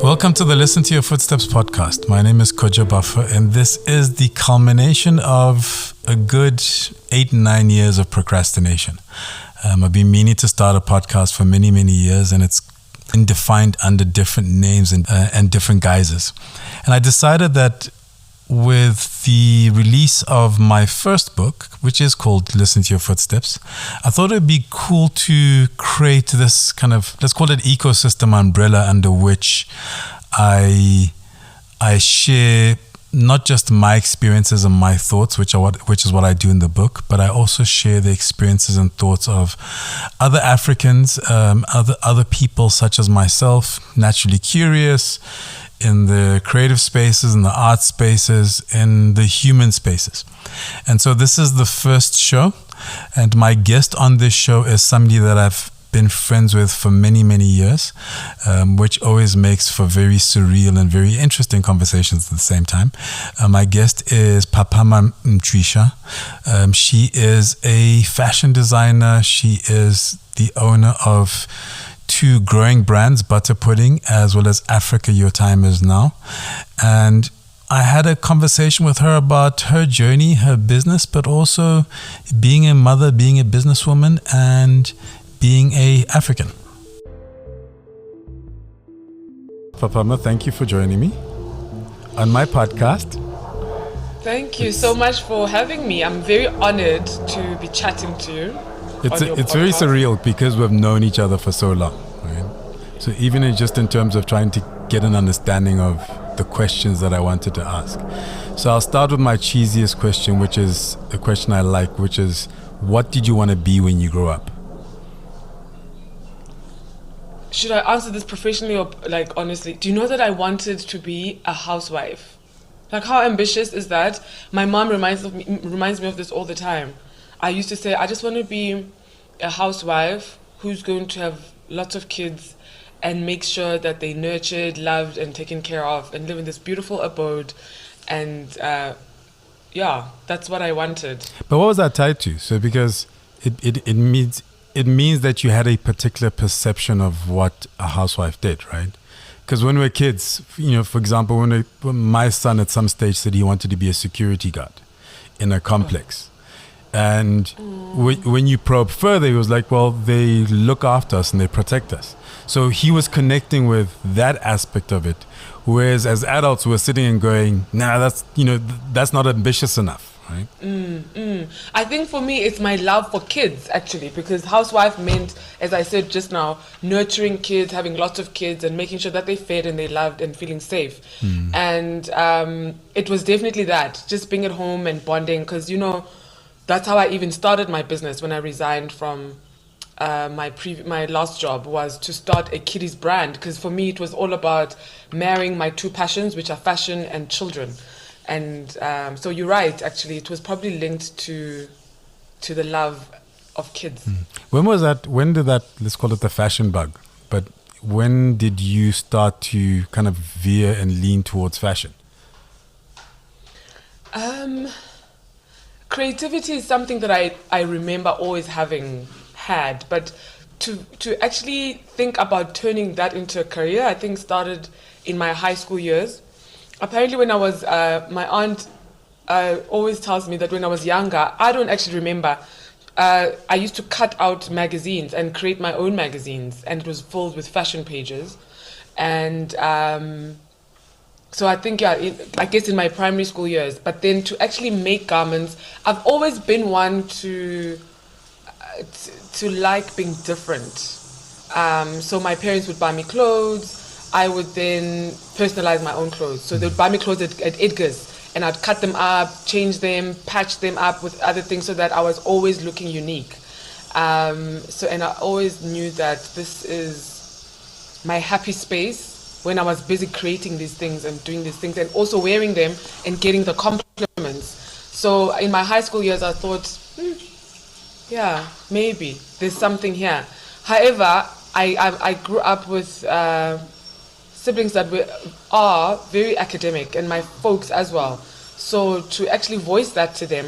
Welcome to the Listen to Your Footsteps podcast. My name is Koja Buffer, and this is the culmination of a good 8-9 years of procrastination. I've been meaning to start a podcast for many, many years, and it's been defined under different names and different guises. And I decided that with the release of my first book, which is called Listen to Your Footsteps, I thought it'd be cool to create this kind of, let's call it ecosystem umbrella under which I share not just my experiences and my thoughts, which is what I do in the book, but I also share the experiences and thoughts of other Africans, other people such as myself, naturally curious, in the creative spaces, in the art spaces, in the human spaces. And so this is the first show, and my guest on this show is somebody that I've been friends with for many, many years, which always makes for very surreal and very interesting conversations at the same time. My guest is Papama Mtwisha. She is a fashion designer. She is the owner of two growing brands, Butter Pudding, as well as Africa Your Time Is Now. And I had a conversation with her about her journey, her business, but also being a mother, being a businesswoman, and being a African. Papama, thank you for joining me on my podcast. Thank you so much for having me. I'm very honored to be chatting to you. It's very surreal because we've known each other for so long, right? So even in terms of trying to get an understanding of the questions that I wanted to ask. So I'll start with my cheesiest question, which is a question I like, which is, what did you want to be when you grew up? Should I answer this professionally or like honestly? Do you know that I wanted to be a housewife? Like, how ambitious is that? My mom reminds me of this all the time. I used to say, I just want to be a housewife who's going to have lots of kids and make sure that they're nurtured, loved, and taken care of, and live in this beautiful abode. And yeah, that's what I wanted. But what was that tied to? So because it means that you had a particular perception of what a housewife did, right? Because when we're kids, for example, when my son at some stage said he wanted to be a security guard in a complex. And when you probe further, he was like, well, they look after us and they protect us. So he was connecting with that aspect of it. Whereas as adults, we're sitting and going, nah, that's not ambitious enough, right? I think for me, it's my love for kids, actually, because housewife meant, as I said just now, nurturing kids, having lots of kids and making sure that they're fed and they're loved and feeling safe. And it was definitely that, just being at home and bonding, because, that's how I even started my business when I resigned from my last job, was to start a kiddies brand, because for me it was all about marrying my two passions, which are fashion and children. And so you're right, actually, it was probably linked to the love of kids. When was that? When did that, let's call it the fashion bug, but when did you start to kind of veer and lean towards fashion? Creativity is something that I remember always having had, but to actually think about turning that into a career, I think started in my high school years. Apparently when I was, my aunt always tells me that when I was younger, I don't actually remember, I used to cut out magazines and create my own magazines, and it was filled with fashion pages. And so I think, I guess in my primary school years, but then to actually make garments, I've always been one to like being different. So my parents would buy me clothes. I would then personalize my own clothes. So they would buy me clothes at Edgar's, and I'd cut them up, change them, patch them up with other things so that I was always looking unique. And I always knew that this is my happy space when I was busy creating these things and doing these things and also wearing them and getting the compliments. So in my high school years, I thought, yeah, maybe there's something here. However, I grew up with siblings that are very academic, and my folks as well. So to actually voice that to them,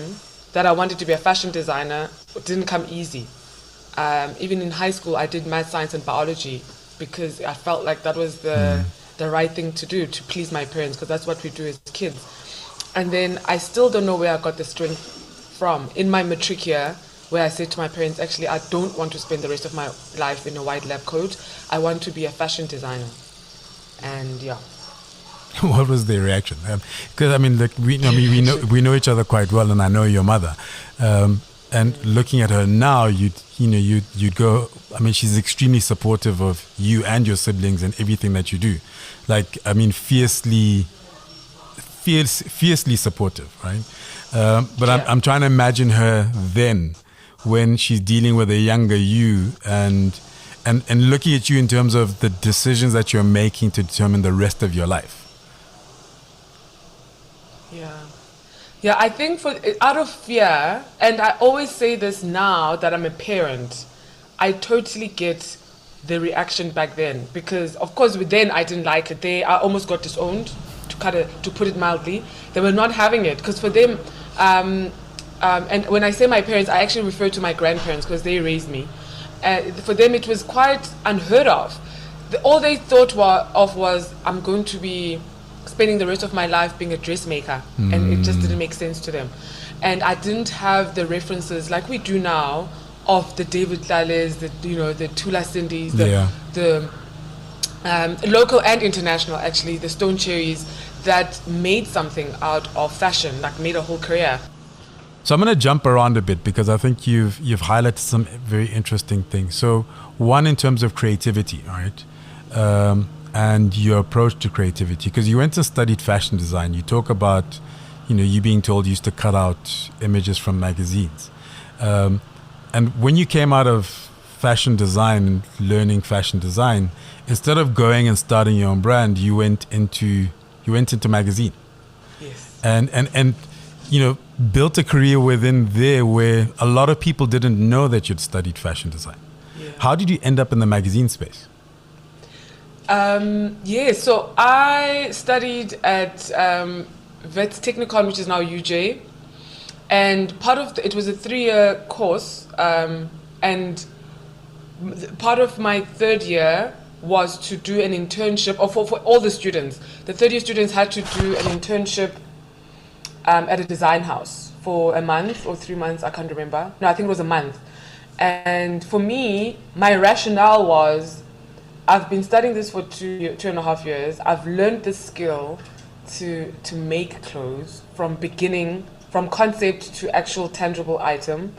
that I wanted to be a fashion designer, it didn't come easy. Even in high school, I did math, science, and biology because I felt like that was the the right thing to do to please my parents, because that's what we do as kids. And then I still don't know where I got the strength from. In my matric year, where I said to my parents, actually, I don't want to spend the rest of my life in a white lab coat. I want to be a fashion designer. And yeah. What was their reaction? Because I mean, like, we know each other quite well, and I know your mother. And looking at her now, you'd go. I mean, she's extremely supportive of you and your siblings and everything that you do. Like, I mean, fiercely supportive, right? But Yeah. I'm trying to imagine her then, when she's dealing with a younger you and looking at you in terms of the decisions that you're making to determine the rest of your life. Yeah, I think out of fear, and I always say this now that I'm a parent, I totally get the reaction back then, because of course then I didn't like it. I almost got disowned, to put it mildly. They were not having it, because for them, and when I say my parents, I actually refer to my grandparents, because they raised me. For them, it was quite unheard of. All they thought of was, I'm going to be spending the rest of my life being a dressmaker, and it just didn't make sense to them. And I didn't have the references like we do now of the David Tlales, the Tula Cindy's, the local and international, actually, the Stone Cherries, that made something out of fashion, like made a whole career. So I'm going to jump around a bit, because I think you've highlighted some very interesting things. So one, in terms of creativity, right? And your approach to creativity, because you went and studied fashion design. You talk about, you being told you used to cut out images from magazines. And when you came out of fashion design, learning fashion design, instead of going and starting your own brand, you went into magazine. Yes. And built a career within there where a lot of people didn't know that you'd studied fashion design. Yeah. How did you end up in the magazine space? So I studied at Wits Technicon, which is now UJ, and part of it was a 3-year course, and part of my 3rd year was to do an internship, or for all the students. The 3rd-year students had to do an internship at a design house for a month or 3 months, I can't remember. No, I think it was a month. And for me, my rationale was, I've been studying this for 2.5 years. I've learned this skill to make clothes from concept to actual tangible item.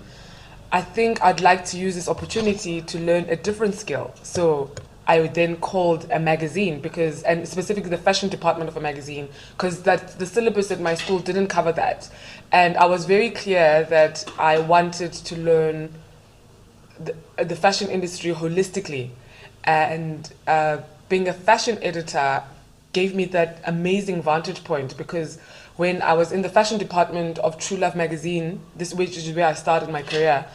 I think I'd like to use this opportunity to learn a different skill. So I then called a magazine, and specifically the fashion department of a magazine, because the syllabus at my school didn't cover that. And I was very clear that I wanted to learn the fashion industry holistically. And being a fashion editor gave me that amazing vantage point, because when I was in the fashion department of True Love magazine, which is where I started my career,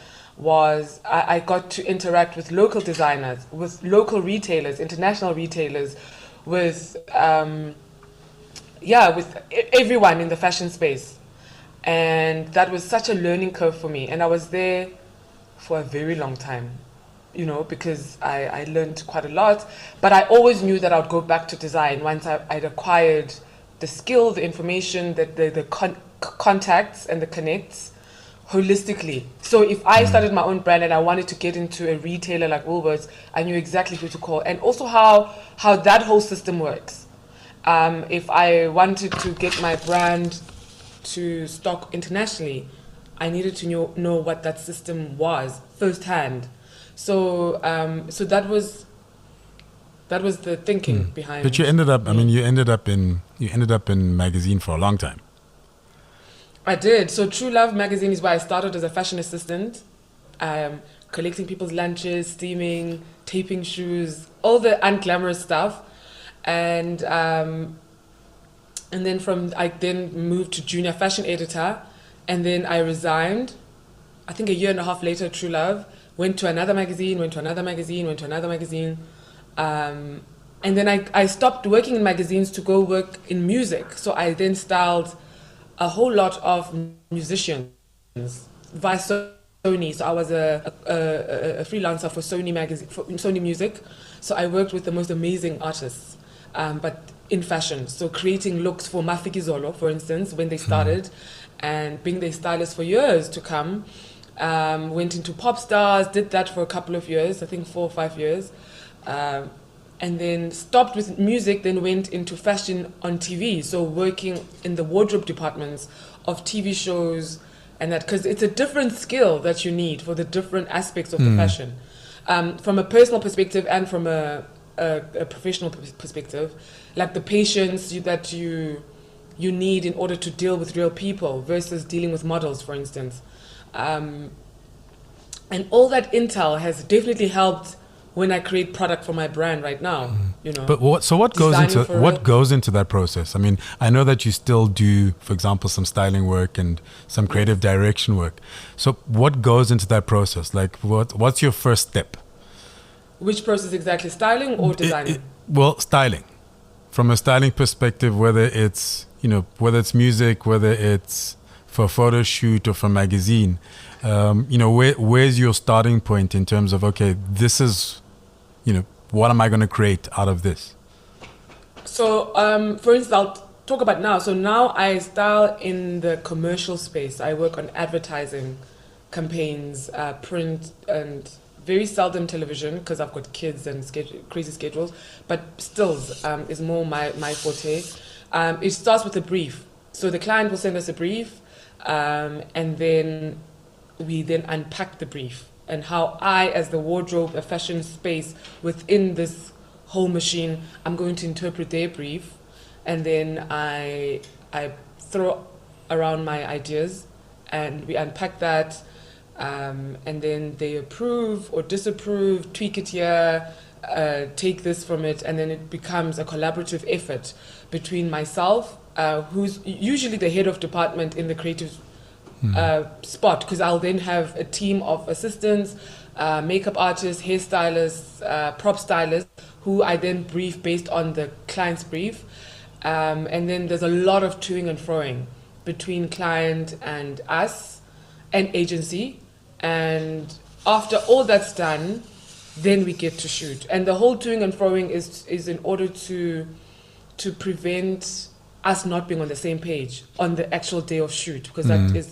I got to interact with local designers, with local retailers, international retailers, with everyone in the fashion space. And that was such a learning curve for me. And I was there for a very long time, because I learned quite a lot. But I always knew that I would go back to design once I'd acquired the skill, the information, the contacts and the connects holistically. So if I started my own brand and I wanted to get into a retailer like Woolworths, I knew exactly who to call, and also how that whole system works. If I wanted to get my brand to stock internationally, I needed to know what that system was firsthand. So that was the thinking behind. But you ended up. I mean, you ended up in magazine for a long time. I did. So True Love magazine is where I started as a fashion assistant, collecting people's lunches, steaming, taping shoes, all the unglamorous stuff, and then I moved to junior fashion editor, and then I resigned. I think a year and a half later, True Love went to another magazine, and then I stopped working in magazines to go work in music. So I then styled a whole lot of musicians via Sony. So I was a freelancer for Sony magazine, for Sony Music. So I worked with the most amazing artists. but in fashion. So creating looks for Mafikizolo, for instance, when they started, and being their stylist for years to come. Went into pop stars, did that for a couple of years, I think 4 or 5 years. And then stopped with music, then went into fashion on TV. So working in the wardrobe departments of TV shows and that, because it's a different skill that you need for the different aspects of the fashion. From a personal perspective and from a professional perspective, like the patience that you need in order to deal with real people versus dealing with models, for instance. And all that intel has definitely helped when I create product for my brand right now, you know. But what goes into that process? I mean, I know that you still do, for example, some styling work and some creative direction work. So what goes into that process? Like, what's your first step? Which process exactly? Styling or designing? Well, styling. From a styling perspective, whether it's music, whether it's for a photo shoot or for a magazine, where's your starting point in terms of, okay, this is, what am I going to create out of this? So, for instance, I'll talk about now. So now I style in the commercial space. I work on advertising campaigns, print, and very seldom television because I've got kids and crazy schedules. But stills is more my forte. It starts with a brief. So the client will send us a brief, and then we then unpack the brief and how I, as the wardrobe, a fashion space within this whole machine, I'm going to interpret their brief, and then I throw around my ideas, and we unpack that, and then they approve or disapprove, tweak it here, take this from it, and then it becomes a collaborative effort between myself, who's usually the head of department in the creative spot, because I'll then have a team of assistants, makeup artists, hairstylists, prop stylists, who I then brief based on the client's brief. And then there's a lot of toing and froing between client and us and agency. And after all that's done, then we get to shoot. And the whole toing and froing is in order to prevent us not being on the same page on the actual day of shoot, because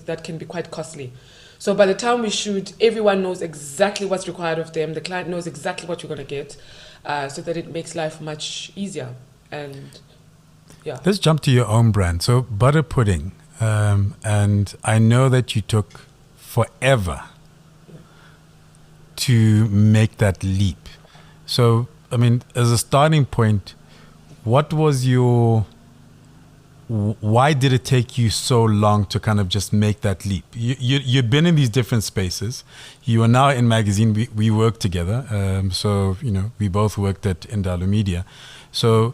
that can be quite costly. So by the time we shoot, everyone knows exactly what's required of them. The client knows exactly what you're going to get, so that it makes life much easier. And yeah. Let's jump to your own brand. So butter pudding, and I know that you took forever to make that leap. So, I mean, as a starting point, why did it take you so long to kind of just make that leap? You've been in these different spaces. You are now in magazine. We work together. So, we both worked at Nhlangano Media. So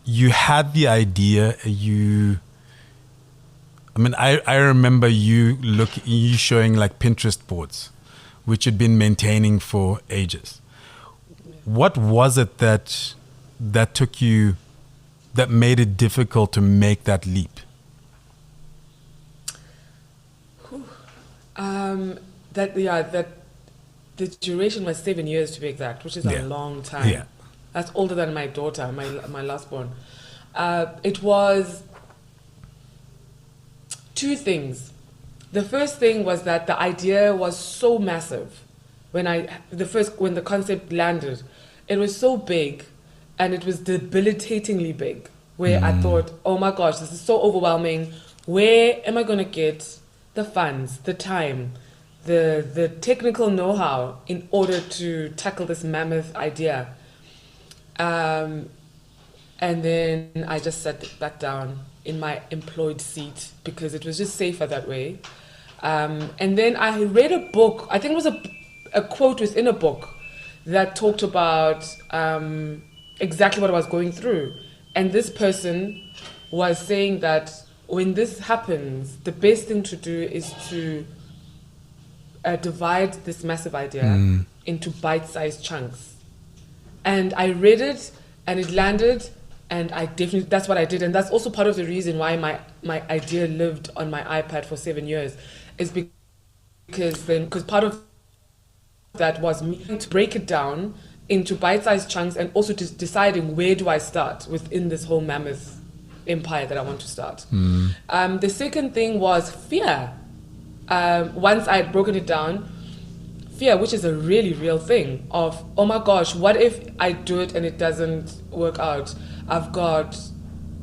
you had the idea. I remember you showing like Pinterest boards, which you'd been maintaining for ages. What was it that took you, that made it difficult to make that leap? That the duration was 7 years to be exact, which is a long time. Yeah. That's older than my daughter, my last born. It was two things. The first thing was that the idea was so massive. When the concept landed, it was so big, and it was debilitatingly big, where I thought, oh my gosh, this is so overwhelming. Where am I going to get the funds, the time, the technical know-how in order to tackle this mammoth idea? And then I just sat back down in my employed seat because it was just safer that way. And then I read a book, I think it was a quote within a book that talked about exactly what I was going through. And this person was saying that when this happens, the best thing to do is to divide this massive idea into bite-sized chunks. And I read it, and it landed, and that's what I did. And that's also part of the reason why my idea lived on my iPad for 7 years, is because part of that was me to break it down into bite-sized chunks, and also deciding where do I start within this whole mammoth empire that I want to start. The second thing was fear. Once I had broken it down, fear, which is a really real thing, of, oh my gosh, what if I do it and it doesn't work out? I've got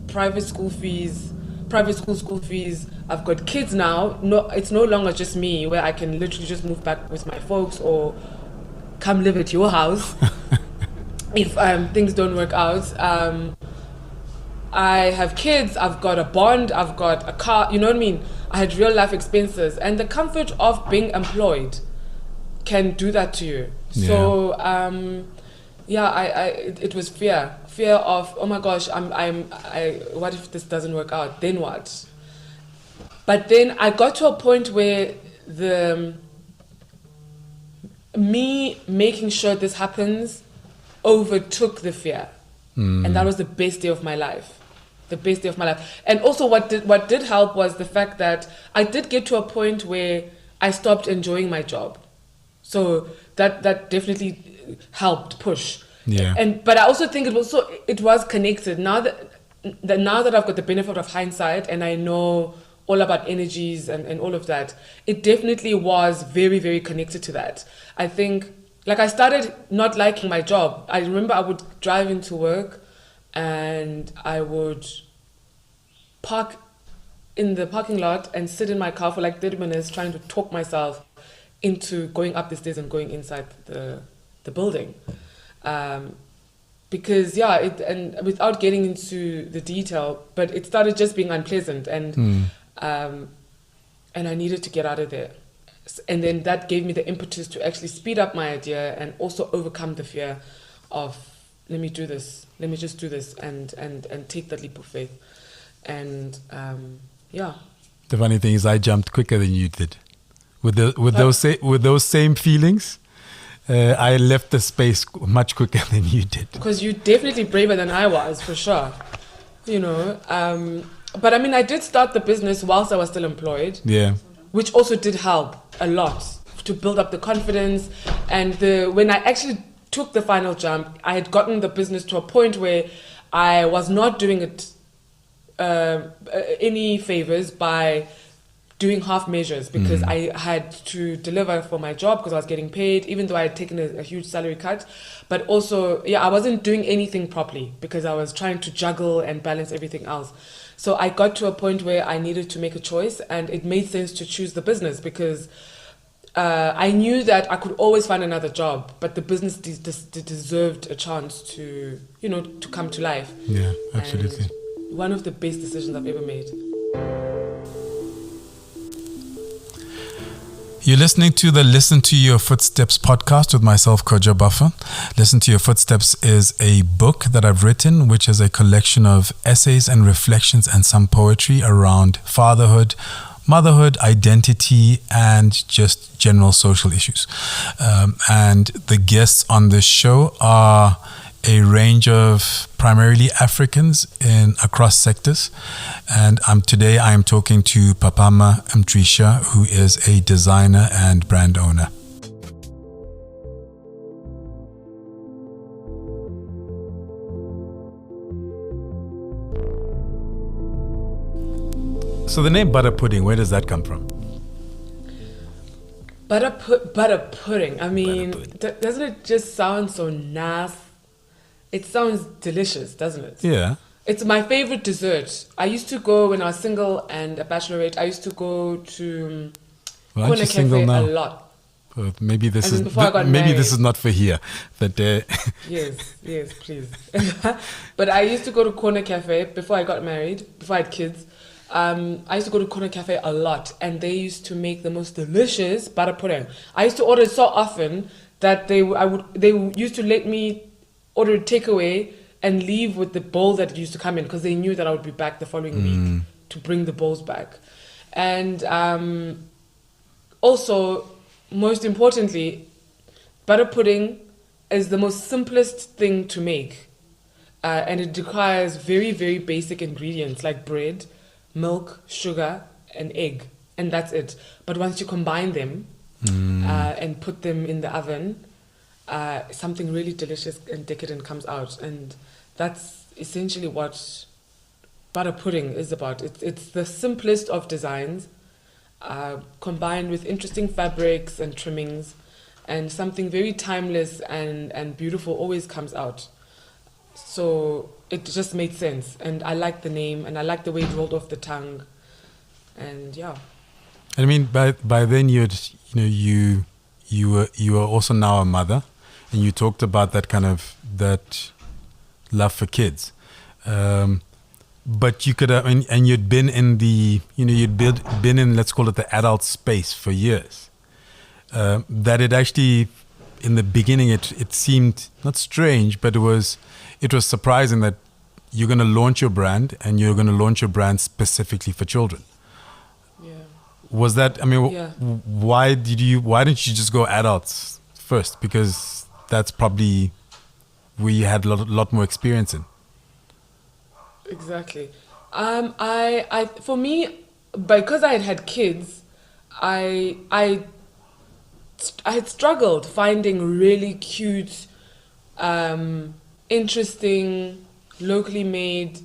private school fees, private school fees. I've got kids now. No, it's no longer just me, where I can literally just move back with my folks or come live at your house if things don't work out. I have kids, I've got a bond, I've got a car, you know what I mean? I had real life expenses, and the comfort of being employed can do that to you. Yeah. So it was fear of, oh my gosh, what if this doesn't work out? Then what? But then I got to a point where me making sure this happens overtook the fear, and that was the best day of my life. The best day of my life. And also what did help was the fact that I did get to a point where I stopped enjoying my job. So that definitely helped push. Yeah. But I also think it was connected. Now that I've got the benefit of hindsight and I know all about energies and all of that, it definitely was very, very connected to that. I think, like, I started not liking my job. I remember I would drive into work and I would park in the parking lot and sit in my car for like 30 minutes trying to talk myself into going up the stairs and going inside the building. Because and without getting into the detail, but it started just being unpleasant, and I needed to get out of there. And then that gave me the impetus to actually speed up my idea and also overcome the fear of, let me just do this and take that leap of faith. And The funny thing is I jumped quicker than you did. With those same feelings, I left the space much quicker than you did. Because you're definitely braver than I was, for sure. You know, but I mean, I did start the business whilst I was still employed. Yeah. Which also did help a lot to build up the confidence. And when I actually took the final jump, I had gotten the business to a point where I was not doing it any favors by doing half measures, because I had to deliver for my job because I was getting paid, even though I had taken a huge salary cut. But also, I wasn't doing anything properly because I was trying to juggle and balance everything else. So I got to a point where I needed to make a choice, and it made sense to choose the business because I knew that I could always find another job, but the business deserved a chance to come to life. Yeah, absolutely. And one of the best decisions I've ever made. You're listening to the Listen to Your Footsteps podcast with myself, Koja Buffer. Listen to Your Footsteps is a book that I've written, which is a collection of essays and reflections and some poetry around fatherhood, motherhood, identity, and just general social issues. And the guests on this show are a range of primarily Africans across sectors. And today I am talking to Papama Mtwisha, who is a designer and brand owner. So the name butter pudding, where does that come from? Butter pudding. I mean, doesn't it just sound so nice? It sounds delicious, doesn't it? Yeah. It's my favorite dessert. I used to go, when I was single and a bachelorette, I used to go to Corner Cafe a lot. Maybe this is this is not for here. But yes, please. But I used to go to Corner Cafe before I got married, before I had kids. I used to go to Corner Cafe a lot, and they used to make the most delicious butter pudding. I used to order it so often that they used to let me order a takeaway and leave with the bowl that it used to come in, because they knew that I would be back the following week to bring the bowls back. And also, most importantly, butter pudding is the most simplest thing to make. And it requires very, very basic ingredients like bread, milk, sugar, and egg. And that's it. But once you combine them and put them in the oven, something really delicious and decadent comes out. And that's essentially what butter pudding is about. It's the simplest of designs, combined with interesting fabrics and trimmings, and something very timeless and beautiful always comes out. So it just made sense, and I like the name, and I like the way it rolled off the tongue, and yeah. I mean, by then you were also now a mother, and you talked about that love for kids. But you could have, and you'd been in been in, let's call it, the adult space for years. That it actually, in the beginning, it seemed not strange, but it was surprising that you're going to launch your brand, and you're going to launch your brand specifically for children. Yeah. Was that, Yeah. why didn't you just go adults first? Because that's probably where you had a lot more experience in. Exactly. I for me, because I had kids, I had struggled finding really cute, interesting, locally made,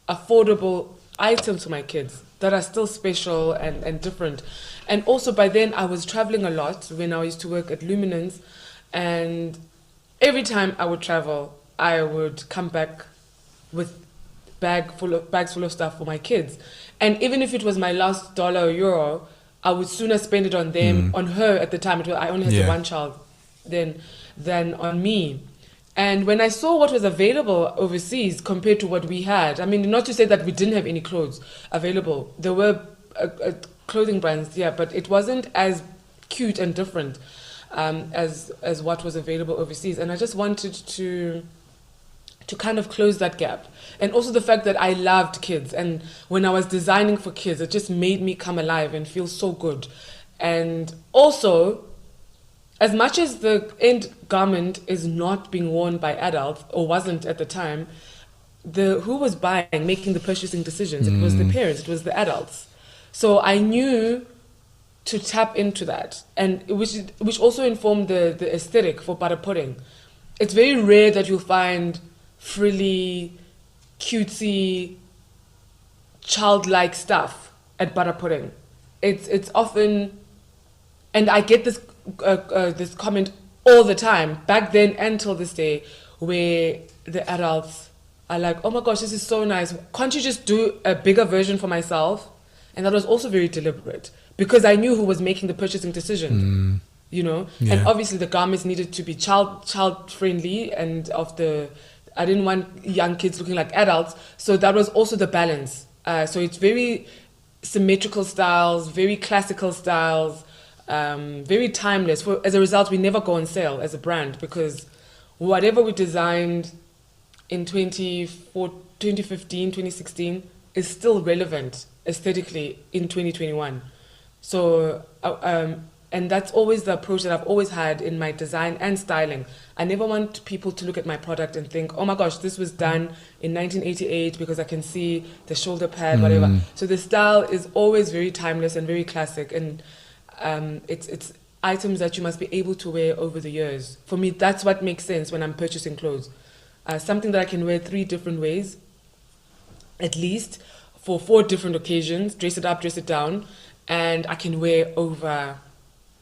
affordable items for my kids that are still special and different. And also by then I was traveling a lot when I used to work at Luminance, and every time I would travel, I would come back with bags full of stuff for my kids. And even if it was my last dollar or euro, I would sooner spend it on them, on her at the time. I only had the one child than on me. And when I saw what was available overseas compared to what we had, I mean, not to say that we didn't have any clothes available. There were clothing brands, yeah, but it wasn't as cute and different as what was available overseas. And I just wanted to kind of close that gap. And also the fact that I loved kids, and when I was designing for kids, it just made me come alive and feel so good. And also, as much as the end garment is not being worn by adults, or wasn't at the time, who was buying, making the purchasing decisions? It was the parents, it was the adults. So I knew to tap into that, and which also informed the aesthetic for butter pudding. It's very rare that you'll find frilly, cutesy, childlike stuff at butter pudding. It's often, and I get this this comment all the time, back then until this day, where the adults are like, "Oh my gosh, this is so nice. Can't you just do a bigger version for myself?" And that was also very deliberate, because I knew who was making the purchasing decision. And obviously the garments needed to be child friendly, and I didn't want young kids looking like adults, so that was also the balance. So it's very symmetrical styles, very classical styles, very timeless. As a result, we never go on sale as a brand, because whatever we designed in 2015, 2016 is still relevant aesthetically in 2021. So, and that's always the approach that I've always had in my design and styling. I never want people to look at my product and think, "Oh my gosh, this was done in 1988 because I can see the shoulder pad, whatever." So the style is always very timeless and very classic, and it's items that you must be able to wear over the years. For me, that's what makes sense when I'm purchasing clothes. Something that I can wear 3 different ways, at least, for 4 different occasions, dress it up, dress it down, and I can wear over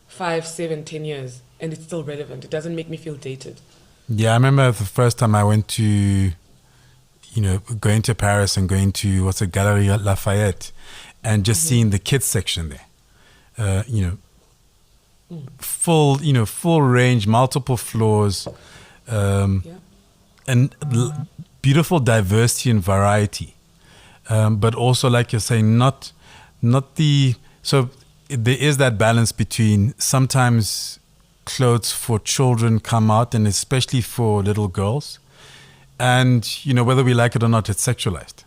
5, 7, 10 years, and it's still relevant. It doesn't make me feel dated. Yeah, I remember the first time I went to, going to Paris and going to, Galerie Lafayette, and just seeing the kids section there. Full range, multiple floors, and beautiful diversity and variety. But also, like you're saying, so there is that balance between sometimes clothes for children come out, and especially for little girls, and whether we like it or not, it's sexualized.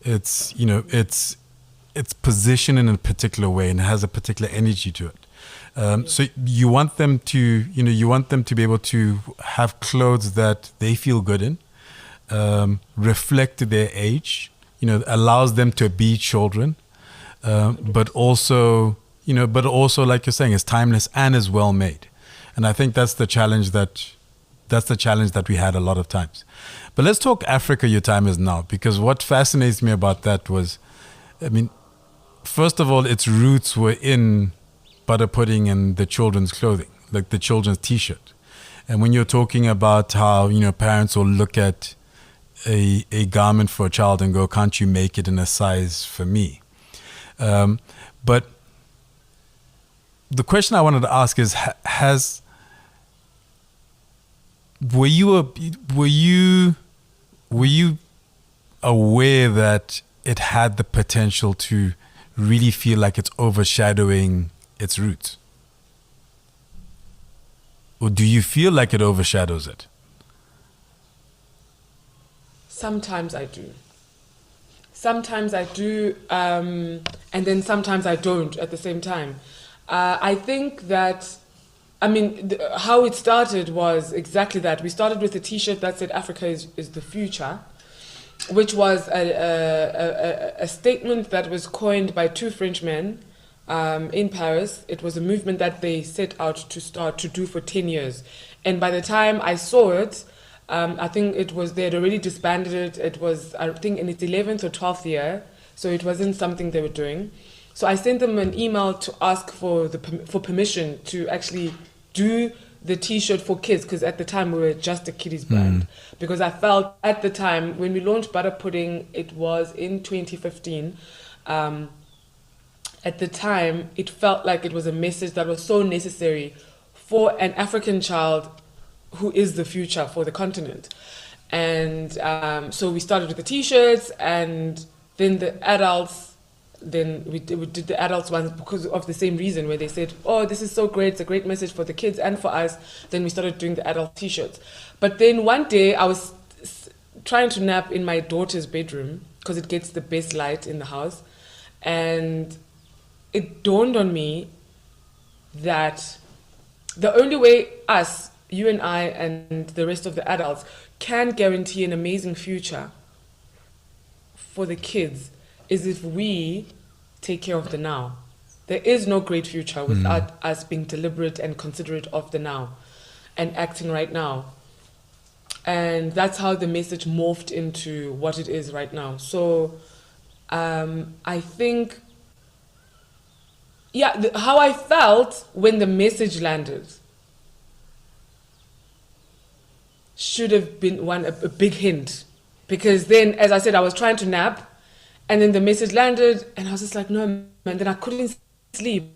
It's positioned in a particular way and has a particular energy to it. So you want them to be able to have clothes that they feel good in, reflect their age, allows them to be children, but also, like you're saying, is timeless and is well made. And I think that's the challenge that we had a lot of times. But let's talk Africa, your time is now, because what fascinates me about that was, I mean, first of all, its roots were in butter pudding and the children's clothing, like the children's T-shirt. And when you're talking about how, parents will look at a garment for a child and go, can't you make it in a size for me? But the question I wanted to ask is, were you aware that it had the potential to really feel like it's overshadowing its roots? Or do you feel like it overshadows it? Sometimes I do. Sometimes I do, and then sometimes I don't at the same time. I think that, how it started was exactly that. We started with a T-shirt that said Africa is the future, which was a statement that was coined by two Frenchmen in Paris. It was a movement that they set out to start to do for 10 years. And by the time I saw it, I think they had already disbanded it. It was, I think, in its 11th or 12th year. So it wasn't something they were doing. So I sent them an email to ask for permission to actually do the T-shirt for kids, because at the time we were just a kiddies brand. Because I felt at the time when we launched Butter Pudding, it was in 2015. At the time, it felt like it was a message that was so necessary for an African child who is the future for the continent. And so we started with the T-shirts, and then the adults. Then we did the adults ones because of the same reason, where they said, oh, this is so great, it's a great message for the kids and for us. Then we started doing the adult T-shirts. But then one day I was trying to nap in my daughter's bedroom because it gets the best light in the house. And it dawned on me that the only way us, you and I and the rest of the adults, can guarantee an amazing future for the kids is if we take care of the now. There is no great future without us being deliberate and considerate of the now and acting right now. And that's how the message morphed into what it is right now. So I think, how I felt when the message landed should have been a big hint. Because then, as I said, I was trying to nap, and then the message landed, and I was just like, no, man. Then I couldn't sleep.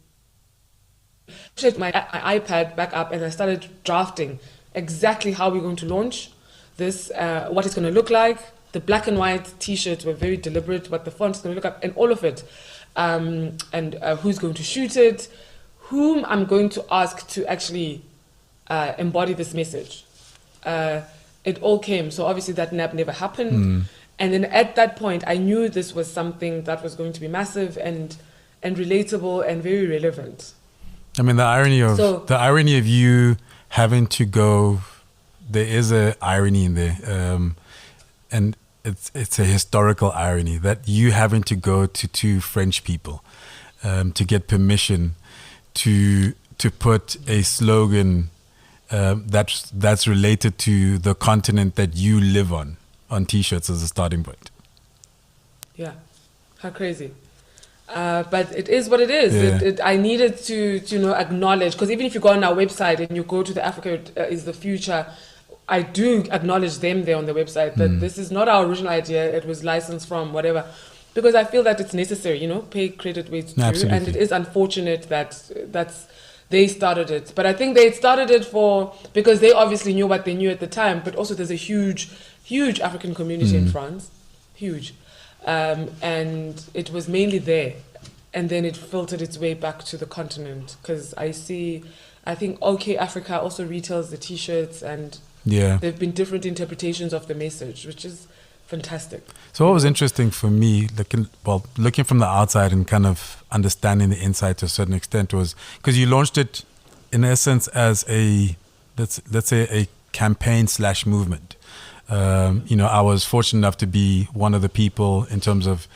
I set my iPad back up, and I started drafting exactly how we're going to launch this, what it's going to look like. The black and white T-shirts were very deliberate, what the font is going to look like, and all of it. And who's going to shoot it, whom I'm going to ask to actually embody this message. It all came. So obviously that nap never happened. And then at that point, I knew this was something that was going to be massive and relatable and very relevant. I mean, the irony of you having to go, there is a irony in there, and it's a historical irony that you having to go to two French people to get permission to put a slogan that's related to the continent that you live on T-shirts as a starting point. Yeah, how crazy. But it is what it is. Yeah. I needed to acknowledge, because even if you go on our website and you go to the Africa is the future, I do acknowledge them there on the website that this is not our original idea. It was licensed from whatever, because I feel that it's necessary. Pay credit where it's due, and it is unfortunate that they started it. But I think they started it because they obviously knew what they knew at the time. But also, there's a huge African community in France, huge. And it was mainly there, and then it filtered its way back to the continent, because I think OK Africa also retails the T-shirts, and there have been different interpretations of the message, which is fantastic. So what was interesting for me, looking from the outside and kind of understanding the inside to a certain extent, was because you launched it in essence as let's say a campaign / movement. I was fortunate enough to be one of the people in terms of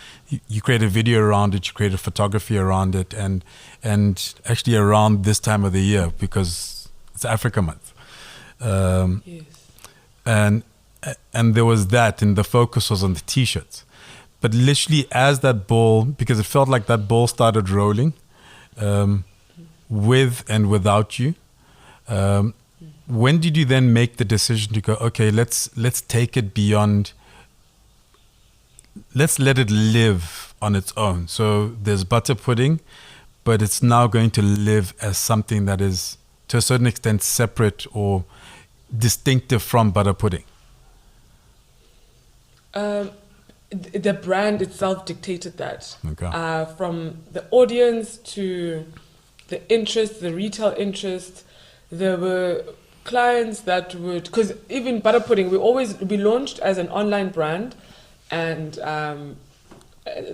you create a video around it, you create a photography around it, and actually around this time of the year, because it's Africa Month. Yes. And there was that, and the focus was on the T-shirts. But literally, as that ball, because it felt like that ball started rolling, with and without you. When did you then make the decision to go, okay, let's take it beyond, let's let it live on its own? So there's butter pudding, but it's now going to live as something that is, to a certain extent, separate or distinctive from butter pudding. The brand itself dictated that. Okay. From the audience to the interest, the retail interest, there were clients that would, because even butter pudding, we launched as an online brand, and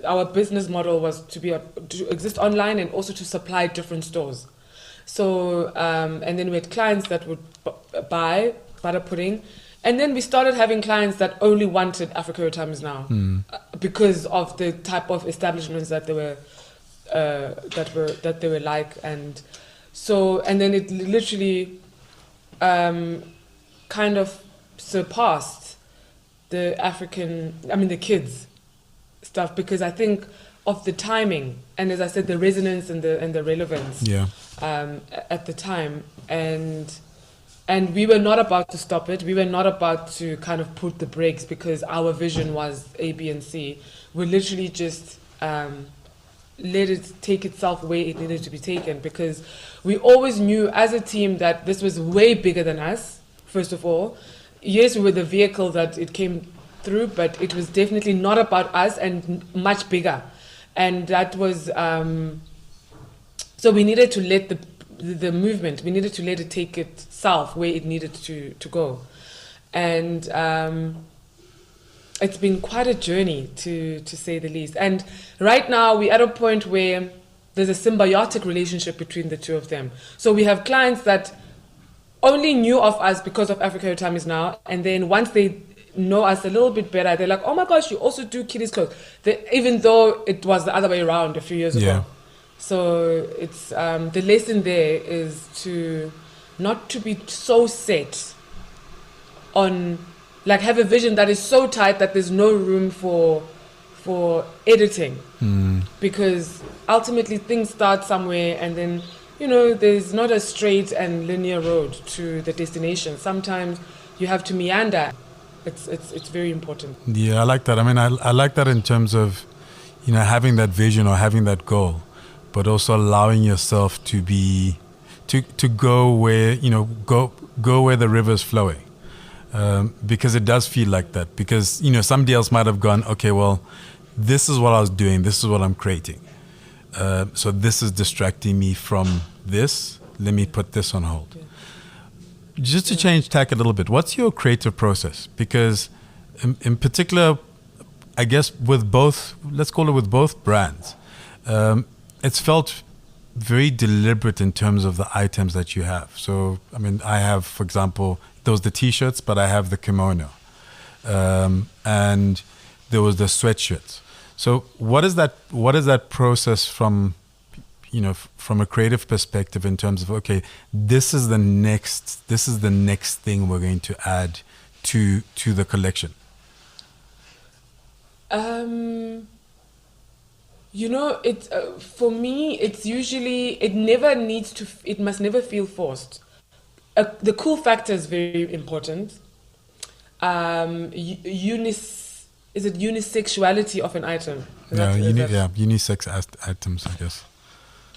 our business model was to exist online and also to supply different stores. So and then we had clients that would buy butter pudding, and then we started having clients that only wanted Africa Your Time Is Now, because of the type of establishments that they were like, and so, and then it literally kind of surpassed the kids stuff, because I think of the timing, and as I said, the resonance and the relevance at the time, and we were not about to stop it. We were not about to kind of put the brakes because our vision was A, B, and C. We literally just let it take itself where it needed to be taken, because we always knew as a team that this was way bigger than us, first of all. Yes, we were the vehicle that it came through, but it was definitely not about us and much bigger. And that was, so we needed to let the movement, we needed to let it take itself where it needed to go. And it's been quite a journey, to say the least. And right now we're at a point where there's a symbiotic relationship between the two of them. So we have clients that only knew of us because of Africa Your Time Is Now, and then once they know us a little bit better, they're like, oh my gosh, you also do kiddies clothes, even though it was the other way around a few years ago. So it's the lesson there is to not to be so set on, like, have a vision that is so tight that there's no room for editing, because ultimately things start somewhere, and then there's not a straight and linear road to the destination. Sometimes you have to meander. It's very important. Yeah, I like that. I mean, I like that in terms of having that vision or having that goal, but also allowing yourself to be to go where go where the river's flowing, because it does feel like that. Because somebody else might have gone, okay, well, this is what I was doing, this is what I'm creating, so this is distracting me from this. Let me put this on hold. Yeah. Just to change tack a little bit, what's your creative process? Because in particular, I guess with both, let's call it with both brands, it's felt very deliberate in terms of the items that you have. So, I mean, I have, for example, those the T-shirts, but I have the kimono, and there was the sweatshirts. So, what is that process from a creative perspective in terms of, okay, this is the next thing we're going to add to the collection? It's for me, it's usually, it must never feel forced. The cool factor is very important. Is it unisexuality of an item? Unisex items, I guess.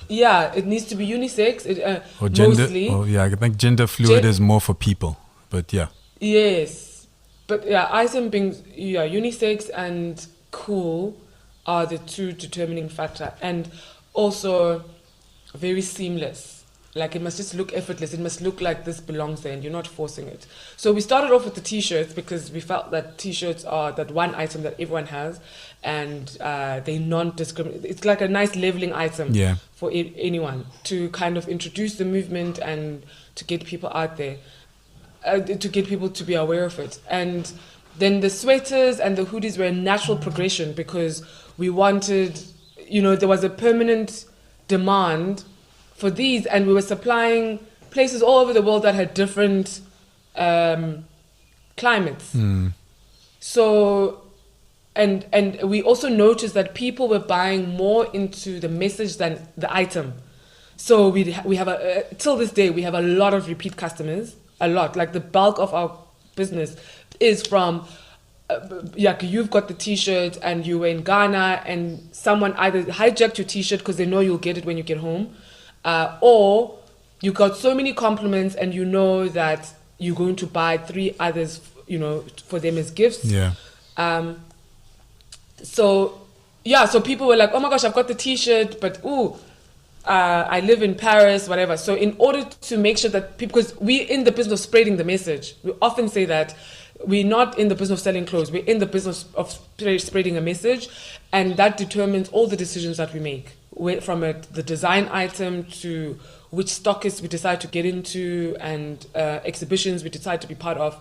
Yeah, it needs to be unisex. Or gender. Mostly. I think gender fluid is more for people, but yeah. Yes, but item being unisex and cool are the two determining factor, and also very seamless. Like, it must just look effortless. It must look like this belongs there and you're not forcing it. So we started off with the T-shirts because we felt that T-shirts are that one item that everyone has, and they non-discriminate. It's like a nice leveling item for anyone to kind of introduce the movement and to get people out there, to get people to be aware of it. And then the sweaters and the hoodies were a natural progression because we wanted, there was a permanent demand for these, and we were supplying places all over the world that had different climates. So, and we also noticed that people were buying more into the message than the item. So we have till this day, we have a lot of repeat customers, a lot. Like the bulk of our business is from, you've got the t-shirt and you were in Ghana and someone either hijacked your t-shirt because they know you'll get it when you get home, or you got so many compliments and you know that you're going to buy 3 others, for them as gifts. Yeah. So people were like, oh my gosh, I've got the t-shirt, but I live in Paris, whatever. So in order to make sure that people, because we're in the business of spreading the message, we often say that we're not in the business of selling clothes, we're in the business of spreading a message, and that determines all the decisions that we make, from the design item to which stockists we decide to get into and exhibitions we decide to be part of.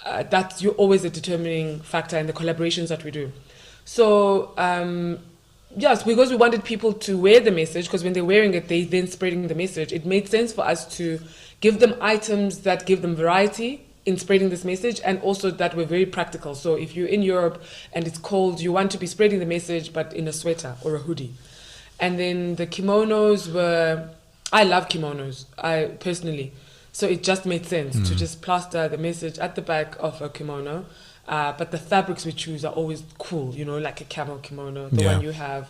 That's always a determining factor in the collaborations that we do. So yes, because we wanted people to wear the message, because when they're wearing it, they then spreading the message. It made sense for us to give them items that give them variety in spreading this message, and also that were very practical. So if you're in Europe and it's cold, you want to be spreading the message, but in a sweater or a hoodie. And then the kimonos I love kimonos, personally. So it just made sense to just plaster the message at the back of a kimono. But the fabrics we choose are always cool, like a camel kimono, the one you have,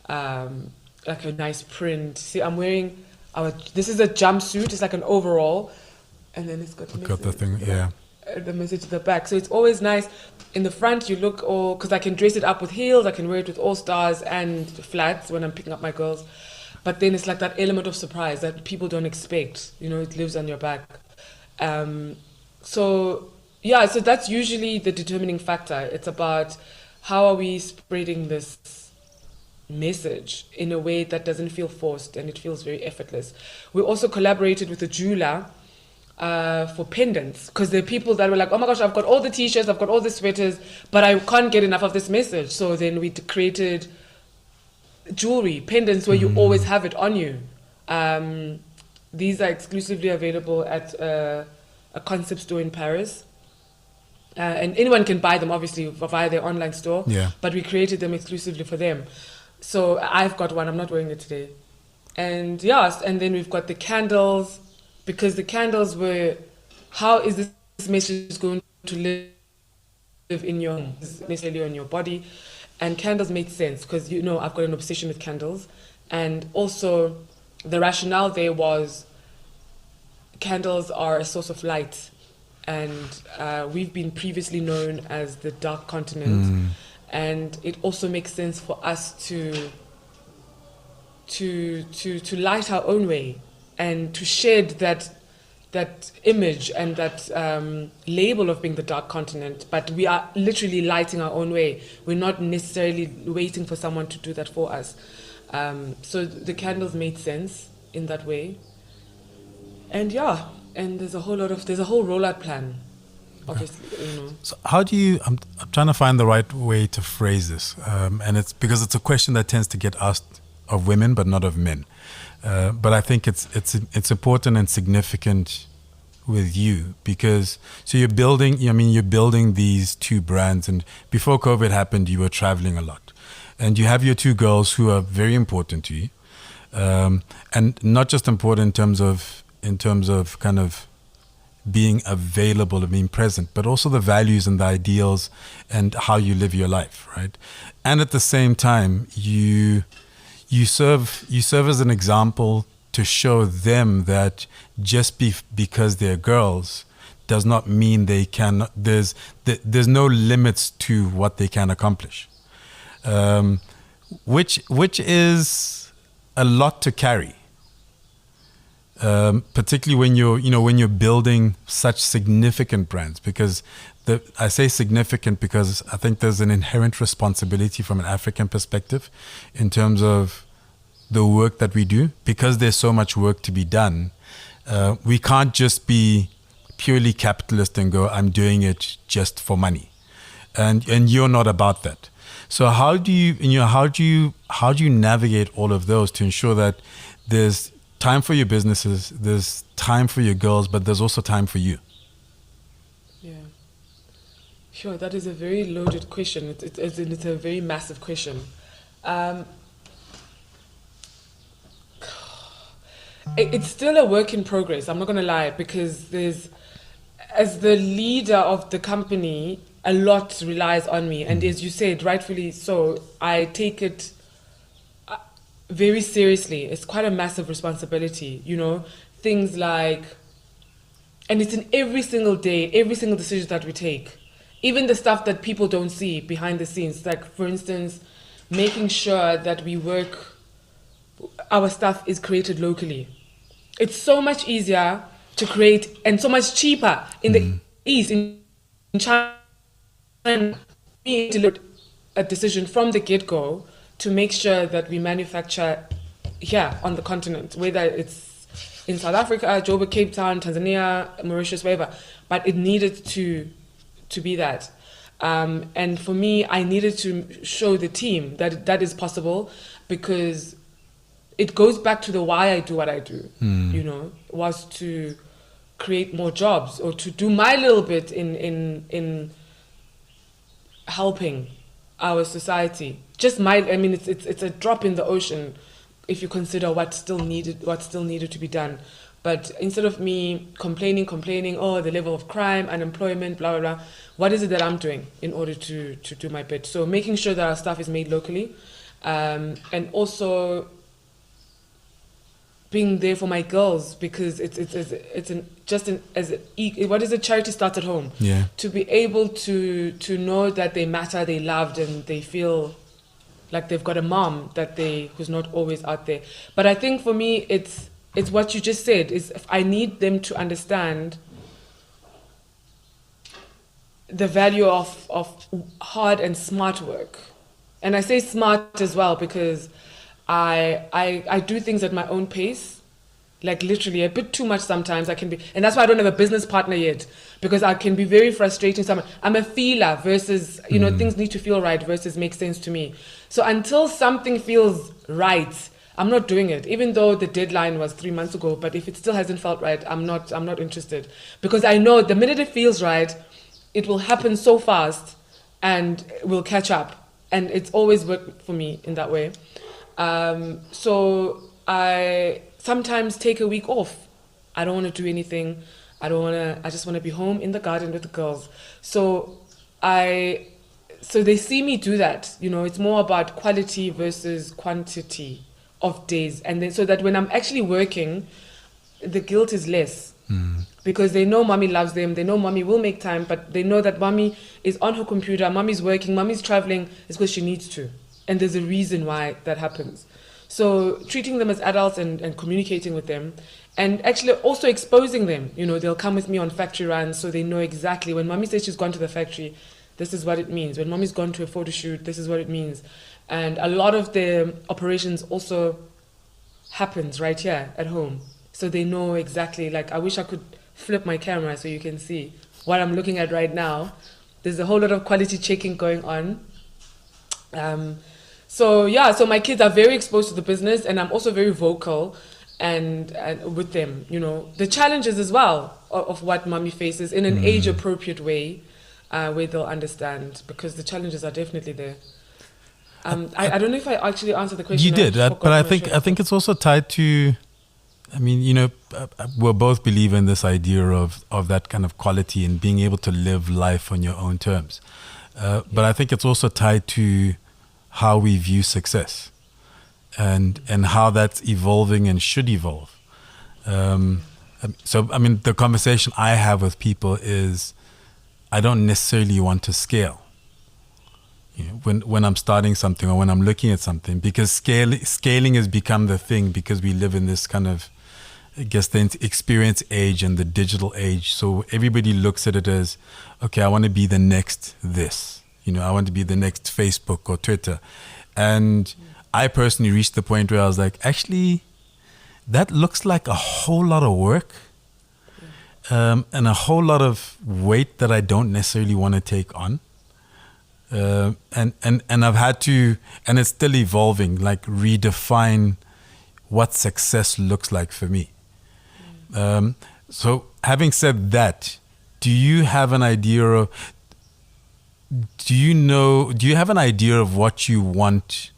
like a nice print. See, I'm wearing this is a jumpsuit, it's like an overall, and then it's got the thing, the message at the back. So it's always nice. In the front, you look all, because I can dress it up with heels, I can wear it with all stars and flats when I'm picking up my girls. But then it's like that element of surprise that people don't expect, it lives on your back. So that's usually the determining factor. It's about how are we spreading this message in a way that doesn't feel forced and it feels very effortless. We also collaborated with a jeweler for pendants, because there are people that were like, oh my gosh, I've got all the t-shirts, I've got all the sweaters, but I can't get enough of this message. So then we created jewelry, pendants, where you always have it on you. These are exclusively available at a concept store in Paris. And anyone can buy them, obviously, via their online store. Yeah. But we created them exclusively for them. So I've got one. I'm not wearing it today. And and then we've got the candles, because the candles were, how is this message going to live in your home, necessarily on your body? And candles made sense because, I've got an obsession with candles. And also the rationale there was candles are a source of light. And we've been previously known as the dark continent. And it also makes sense for us to light our own way and to shed that image and that label of being the dark continent, but we are literally lighting our own way. We're not necessarily waiting for someone to do that for us. So the candles made sense in that way. And and there's a whole rollout plan, obviously. So how do you, I'm trying to find the right way to phrase this, and it's because it's a question that tends to get asked of women but not of men. But I think it's important and significant with you, because you're building these 2 brands, and before COVID happened, you were traveling a lot, and you have your 2 girls who are very important to you, and not just important in terms of kind of being available and being present, but also the values and the ideals and how you live your life, right? And at the same time, you serve as an example to show them that just because they're girls does not mean they can. There's no limits to what they can accomplish, which is a lot to carry, particularly when you're building such significant brands. Because I say significant because I think there's an inherent responsibility from an African perspective in terms of the work that we do, because there's so much work to be done. We can't just be purely capitalist and go, I'm doing it just for money, and you're not about that. So how do you navigate all of those to ensure that there's time for your businesses, there's time for your girls, but there's also time for you. Yeah. Sure, that is a very loaded question. It's a very massive question. It's still a work in progress, I'm not going to lie, because as the leader of the company, a lot relies on me. And as you said, rightfully so, I take it very seriously. It's quite a massive responsibility, things like, and it's in every single day, every single decision that we take, even the stuff that people don't see behind the scenes. Like, for instance, making sure that our stuff is created locally. It's so much easier to create and so much cheaper in the East, in China. We delivered a decision from the get-go to make sure that we manufacture here on the continent, whether it's in South Africa, Joburg, Cape Town, Tanzania, Mauritius, wherever. But it needed to be that. And for me, I needed to show the team that that is possible, because it goes back to the why I do what I do, was to create more jobs, or to do my little bit in helping our society. Just it's a drop in the ocean if you consider what still needed to be done. But instead of me complaining, the level of crime, unemployment, blah, blah, blah, what is it that I'm doing in order to do my bit? So making sure that our stuff is made locally, and also being there for my girls, because what is it? Charity starts at home. Yeah. To be able to know that they matter, they loved, and they feel like they've got a mom who's not always out there. But I think for me, it's what you just said. Is I need them to understand the value of hard and smart work, and I say smart as well because I do things at my own pace, like literally a bit too much sometimes. I can be, and that's why I don't have a business partner yet, because I can be very frustrating. I'm a feeler versus, things need to feel right versus make sense to me. So until something feels right, I'm not doing it, even though the deadline was 3 months ago. But if it still hasn't felt right, I'm not interested, because I know the minute it feels right, it will happen so fast and will catch up. And it's always worked for me in that way. So I sometimes take a week off. I don't want to do anything. I just want to be home in the garden with the girls. So they see me do that. It's more about quality versus quantity of days. And then so that when I'm actually working, the guilt is less. Because they know mommy loves them. They know mommy will make time, but they know that mommy is on her computer, mommy's working, mommy's traveling. It's because she needs to. And there's a reason why that happens. So treating them as adults and communicating with them, and actually also exposing them. They'll come with me on factory runs, so they know exactly when mommy says she's gone to the factory, this is what it means. When mommy's gone to a photo shoot, this is what it means. And a lot of the operations also happens right here at home. So they know exactly, like, I wish I could flip my camera so you can see what I'm looking at right now. There's a whole lot of quality checking going on. So my kids are very exposed to the business, and I'm also very vocal and with them, the challenges as well of what mommy faces in an age appropriate way, where they'll understand, because the challenges are definitely there. I don't know if I actually answered the question. You did, but I think it's also tied to, we're both believe in this idea of that kind of quality and being able to live life on your own terms. But I think it's also tied to how we view success and how that's evolving and should evolve. The conversation I have with people is, I don't necessarily want to scale. When I'm starting something or when I'm looking at something, because scaling has become the thing, because we live in this kind of, I guess, the experience age and the digital age. So everybody looks at it as, okay, I want to be the next this. I want to be the next Facebook or Twitter. And I personally reached the point where I was like, actually, that looks like a whole lot of work and a whole lot of weight that I don't necessarily want to take on. And I've had to, and it's still evolving, like redefine what success looks like for me. So having said that, do you have an idea of what you want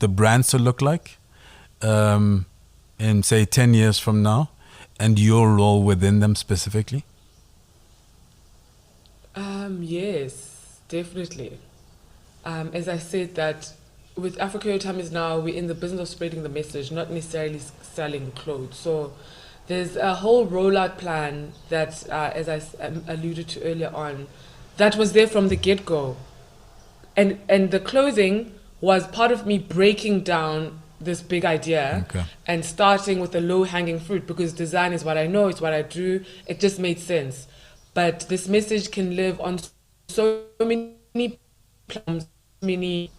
the brands to look like in say 10 years from now, and your role within them specifically? Yes, definitely. As I said, that with Africa Your Time Is Now, we're in the business of spreading the message, not necessarily selling clothes. So there's a whole rollout plan that, as I alluded to earlier on, that was there from the get-go. And the clothing was part of me breaking down this big idea and starting with the low-hanging fruit, because design is what I know, it's what I do. It just made sense. But this message can live on so many platforms, many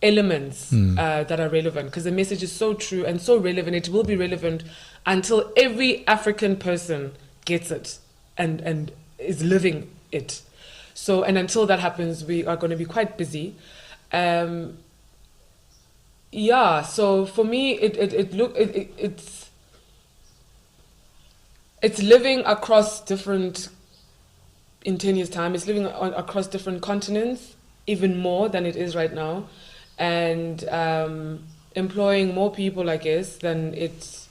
elements that are relevant, because the message is so true and so relevant. It will be relevant until every African person gets it and is living it. So, and until that happens, we are going to be quite busy. So for me, it's living across different, in 10 years' time, it's living across different continents, even more than it is right now, and employing more people, I guess, than it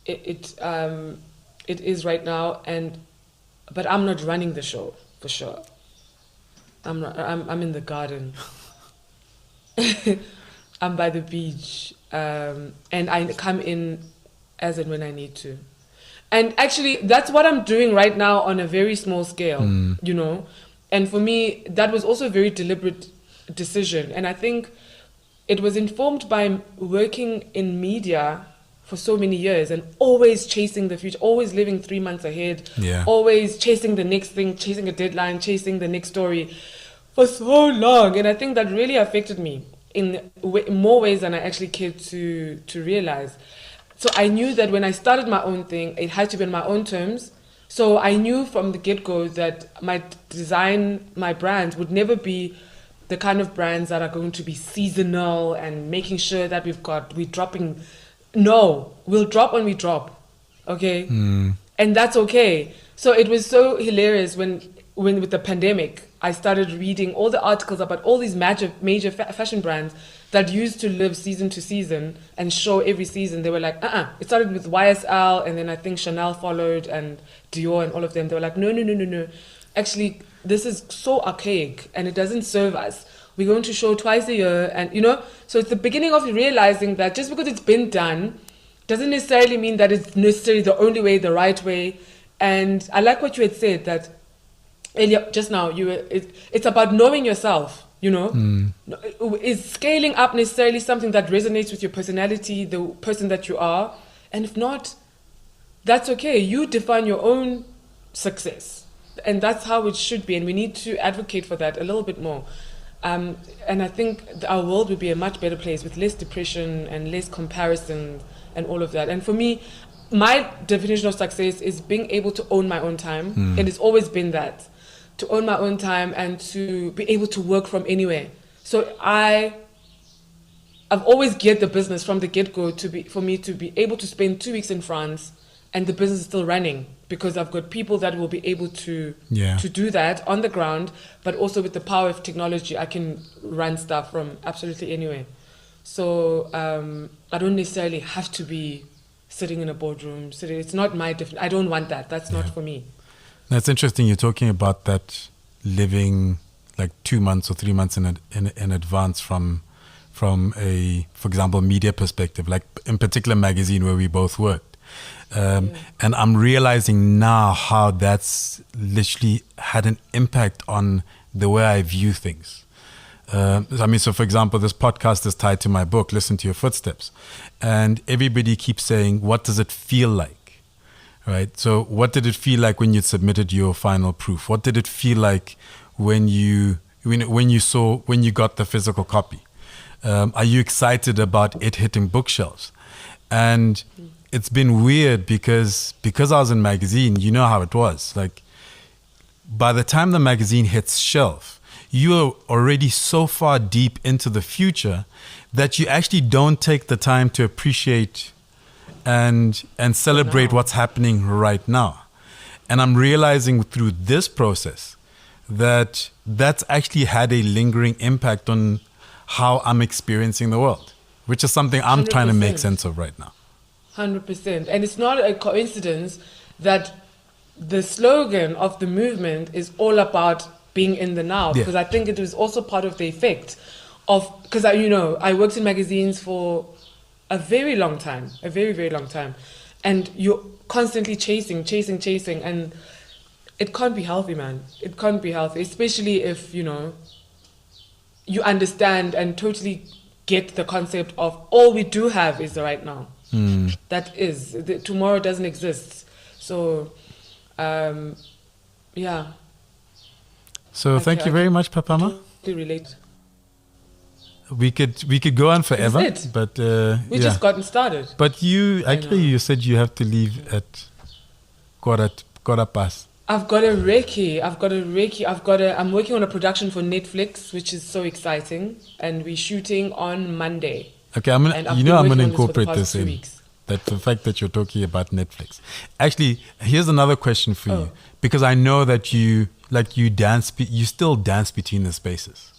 is right now. But I'm not running the show, for sure. I'm in the garden. I'm by the beach, and I come in as and when I need to. And actually, that's what I'm doing right now on a very small scale, you know. And for me, that was also a very deliberate decision. And I think it was informed by working in media for so many years and always chasing the future, always living 3 months ahead, always chasing the next thing, chasing a deadline, chasing the next story for so long. And I think that really affected me in more ways than I actually cared to realize. So I knew that when I started my own thing, it had to be on my own terms. So I knew from the get-go that my design, my brands would never be the kind of brands that are going to be seasonal and making sure that we're dropping. No, we'll drop when we drop, okay? And that's okay. So it was so hilarious when with the pandemic, I started reading all the articles about all these major fashion brands that used to live season to season and show every season. They were like, It started with YSL, and then I think Chanel followed, and Dior and all of them. They were like, no. Actually, this is so archaic and it doesn't serve us. We're going to show twice a year, and you know, so it's the beginning of realizing that just because it's been done doesn't necessarily mean that it's necessarily the only way, the right way. And I like what you had said, that earlier, just now, it's about knowing yourself, you know. Is scaling up necessarily something that resonates with your personality, the person that you are? And if not, that's okay. You define your own success, and that's how it should be. And we need to advocate for that a little bit more. And I think our world would be a much better place with less depression and less comparison and all of that. And for me, my definition of success is being able to own my own time. And it's always been that, to own my own time and to be able to work from anywhere. So I've always geared the business from the get-go for me to be able to spend 2 weeks in France and the business is still running, because I've got people that will be able to do that on the ground, but also with the power of technology, I can run stuff from absolutely anywhere. So I don't necessarily have to be sitting in a boardroom. It's not my I don't want that. That's not for me. That's interesting. You're talking about that living like 2 months or 3 months in advance from a, for example, media perspective, like in particular magazine where we both worked. And I'm realizing now how that's literally had an impact on the way I view things. So for example, this podcast is tied to my book, Listen to Your Footsteps. And everybody keeps saying, what does it feel like? Right? So what did it feel like when you submitted your final proof? What did it feel like when you got the physical copy? Are you excited about it hitting bookshelves? And it's been weird because I was in magazine, you know how it was. Like, by the time the magazine hits shelf, you are already so far deep into the future that you actually don't take the time to appreciate and celebrate what's happening right now. And I'm realizing through this process that that's actually had a lingering impact on how I'm experiencing the world, which is something I'm 100%. trying to make sense of right now. 100%. And it's not a coincidence that the slogan of the movement is all about being in the now, because I think it was also part of the effect of, because I worked in magazines for a very long time, a very, very long time. And you're constantly chasing, and it can't be healthy, man. It can't be healthy, especially if, you understand and totally get the concept of all we do have is the right now. That is, tomorrow doesn't exist. So, yeah. So thank you very much, Papama. To relate. We could go on forever, but we just gotten started. But you said you have to leave at quarter past. I'm working on a production for Netflix, which is so exciting, and we're shooting on Monday. Okay, I'm gonna incorporate this in. That the fact that you're talking about Netflix. Actually, here's another question for you, because I know that you still dance between the spaces.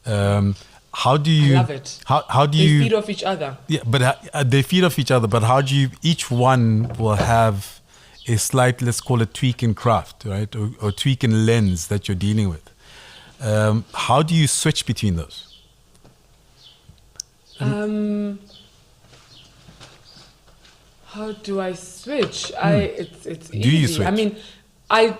How do you? I love it. How do you? They feed off each other. Yeah, but they feed off each other. But how do you? Each one will have a slight, let's call it tweak in craft, right, or tweak in lens that you're dealing with. How do you switch between those? How do I switch? It's easy. Do you switch? I mean, I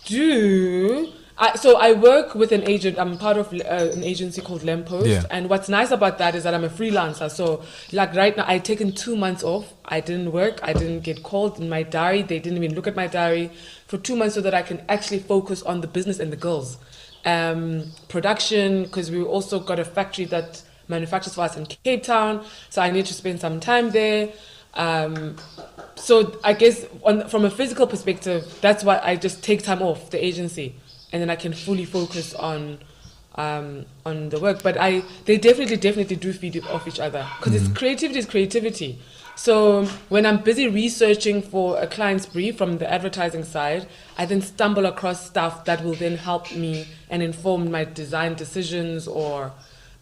do. So I work with an agent. I'm part of an agency called Lamppost. Yeah. And what's nice about that is that I'm a freelancer. So like right now, I've taken 2 months off. I didn't work. I didn't get called in my diary. They didn't even look at my diary for 2 months so that I can actually focus on the business and the girls. Production, because we also got a factory that manufactures for us in Cape Town. So I need to spend some time there. So I guess from a physical perspective, that's why I just take time off the agency. And then I can fully focus on the work. But they definitely do feed off each other, because it's creativity is creativity. So when I'm busy researching for a client's brief from the advertising side, I then stumble across stuff that will then help me and inform my design decisions or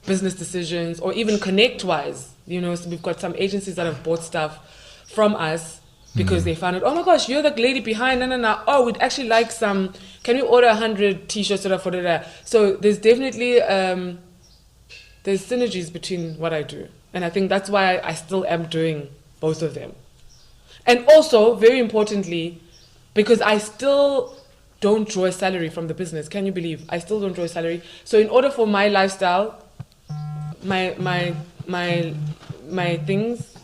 business decisions, or even connect-wise. So we've got some agencies that have bought stuff from us because they found out, oh my gosh, you're the lady behind, no. Oh, we'd actually like some, can we order 100 t-shirts for that? So there's definitely, there's synergies between what I do. And I think that's why I still am doing both of them. And also, very importantly, because I still don't draw a salary from the business. Can you believe? I still don't draw a salary. So in order for my lifestyle, my things,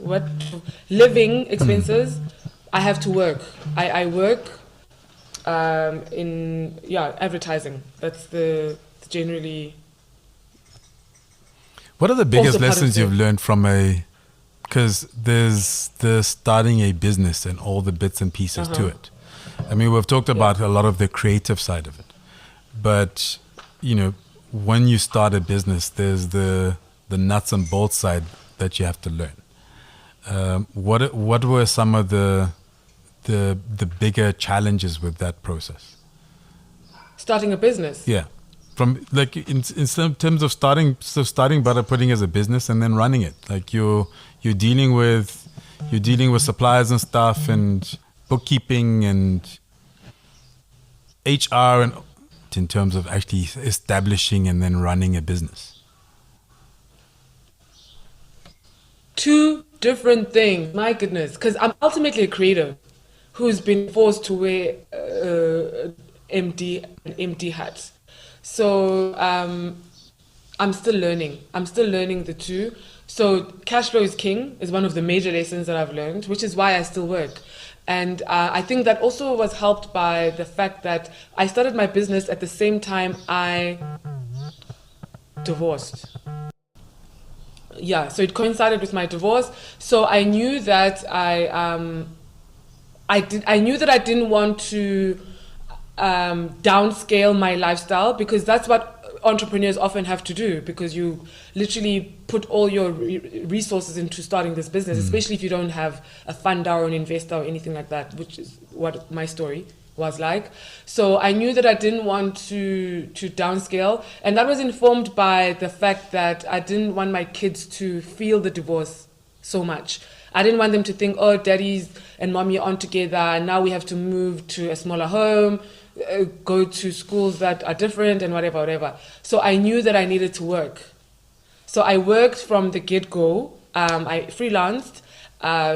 living expenses, I have to work. I work in advertising. That's the generally. What are the biggest lessons you've learned from because there's the starting a business and all the bits and pieces to it. I mean, we've talked about a lot of the creative side of it, but when you start a business, there's the nuts and bolts side that you have to learn. What were some of the bigger challenges with that process? Starting a business. Yeah, from like in terms of starting Butter Pudding as a business and then running it. Like you're dealing with suppliers and stuff and bookkeeping and HR and in terms of actually establishing and then running a business. Two different things, my goodness, because I'm ultimately a creative who's been forced to wear an empty hat. So I'm still learning the two. So cash flow is king is one of the major lessons that I've learned, which is why I still work. And I think that also was helped by the fact that I started my business at the same time I divorced. Yeah, so it coincided with my divorce. So I knew that I knew that I didn't want to downscale my lifestyle, because that's what entrepreneurs often have to do, because you literally put all your resources into starting this business, especially if you don't have a funder or an investor or anything like that, which is what my story was like. So I knew that I didn't want to downscale, and that was informed by the fact that I didn't want my kids to feel the divorce so much. I didn't want them to think, oh, daddy's and mommy are on together, and now we have to move to a smaller home, go to schools that are different and whatever. So I knew that I needed to work. So I worked from the get-go. I freelanced,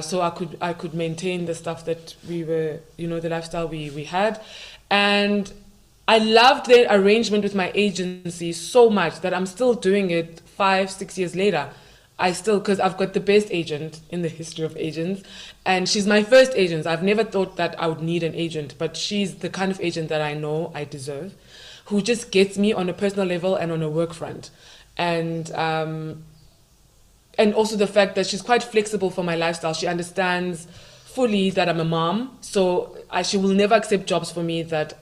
so I could maintain the stuff that we were, the lifestyle we had. And I loved the arrangement with my agency so much that I'm still doing it 5-6 years later. Because I've got the best agent in the history of agents, and she's my first agent. I've never thought that I would need an agent, but she's the kind of agent that I know I deserve, who just gets me on a personal level and on a work front. And also the fact that she's quite flexible for my lifestyle. She understands fully that I'm a mom, so she will never accept jobs for me that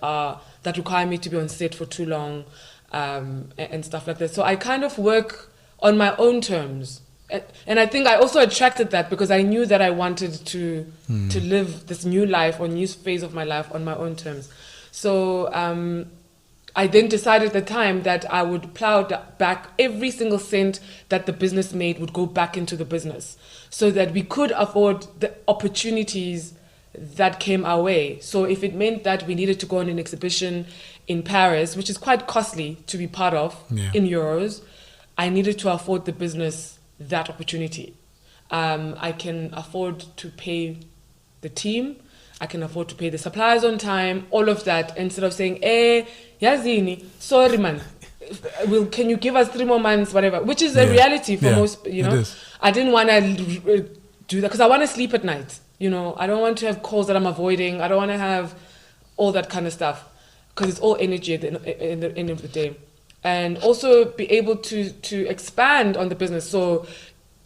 require me to be on set for too long, and stuff like that. So I kind of work on my own terms. And I think I also attracted that because I knew that I wanted to live this new life or new phase of my life on my own terms. So I then decided at the time that I would plow back every single cent that the business made would go back into the business, so that we could afford the opportunities that came our way. So if it meant that we needed to go on an exhibition in Paris, which is quite costly to be part of in euros, I needed to afford the business that opportunity. I can afford to pay the team. I can afford to pay the suppliers on time, all of that, instead of saying, Yazini, sorry man, can you give us 3 more months, whatever, which is a reality for most, I didn't want to do that because I want to sleep at night. I don't want to have calls that I'm avoiding. I don't want to have all that kind of stuff, because it's all energy at the end of the day. And also be able to expand on the business. So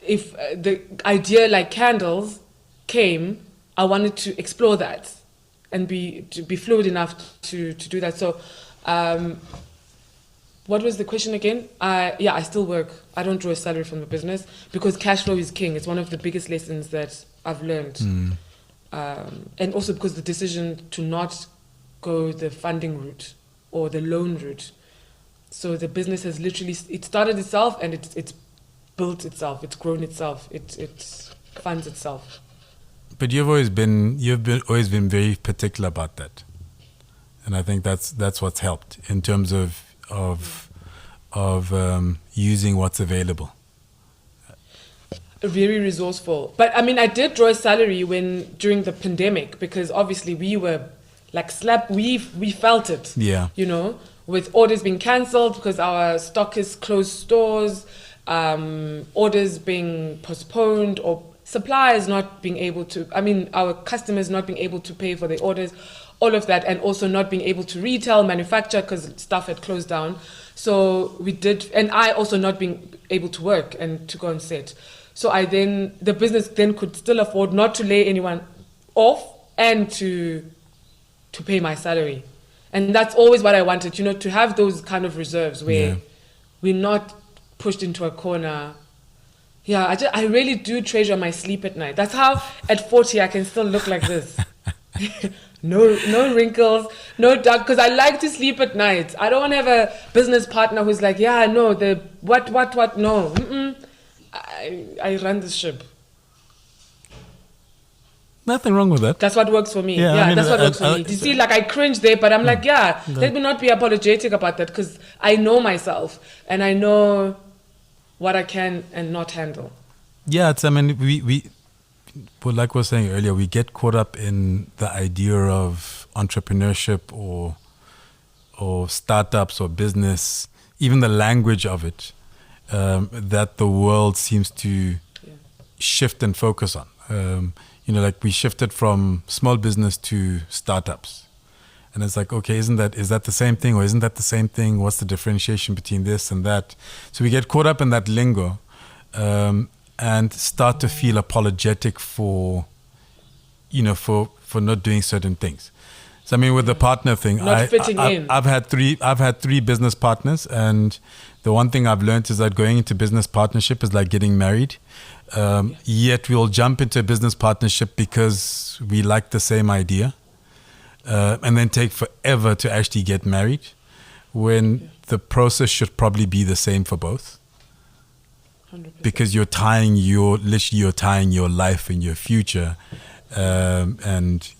if the idea like candles came, I wanted to explore that and be fluid enough to do that. So what was the question again? I still work. I don't draw a salary from the business because cash flow is king. It's one of the biggest lessons that I've learned. And also because the decision to not go the funding route or the loan route. So the business has literally, it started itself and it's built itself, it's grown itself, it funds itself. But you've always been very particular about that, and I think that's what's helped in terms of using what's available. Very resourceful, but I mean, I did draw a salary during the pandemic, because obviously we were like we felt it. With orders being cancelled because our stockists closed stores, orders being postponed, or suppliers not being able to, our customers not being able to pay for the orders, all of that, and also not being able to retail, manufacture because stuff had closed down. So we did, and I also not being able to work and to go on set. So the business then could still afford not to lay anyone off and to pay my salary. And that's always what I wanted, to have those kind of reserves where we're not pushed into a corner. I really do treasure my sleep at night. That's how at 40 I can still look like this. No wrinkles, no dark, because I like to sleep at night. I don't want to have a business partner who's like, what, no. I run the ship. Nothing wrong with that. That's what works for me. That's what works for me. You see, like I cringe there, but I'm like, let me not be apologetic about that, because I know myself and I know what I can and not handle. Yeah, we like we were saying earlier, we get caught up in the idea of entrepreneurship or startups or business, even the language of it, that the world seems to shift and focus on. Like we shifted from small business to startups. And it's like, okay, is that the same thing or isn't that the same thing? What's the differentiation between this and that? So we get caught up in that lingo and start to feel apologetic for not doing certain things. So I mean, with the partner thing, Not fitting in. I've had three business partners, and the one thing I've learned is that going into business partnership is like getting married. Yet we'll jump into a business partnership because we like the same idea, and then take forever to actually get married, when the process should probably be the same for both. 100%. Because you're tying your life and your future, and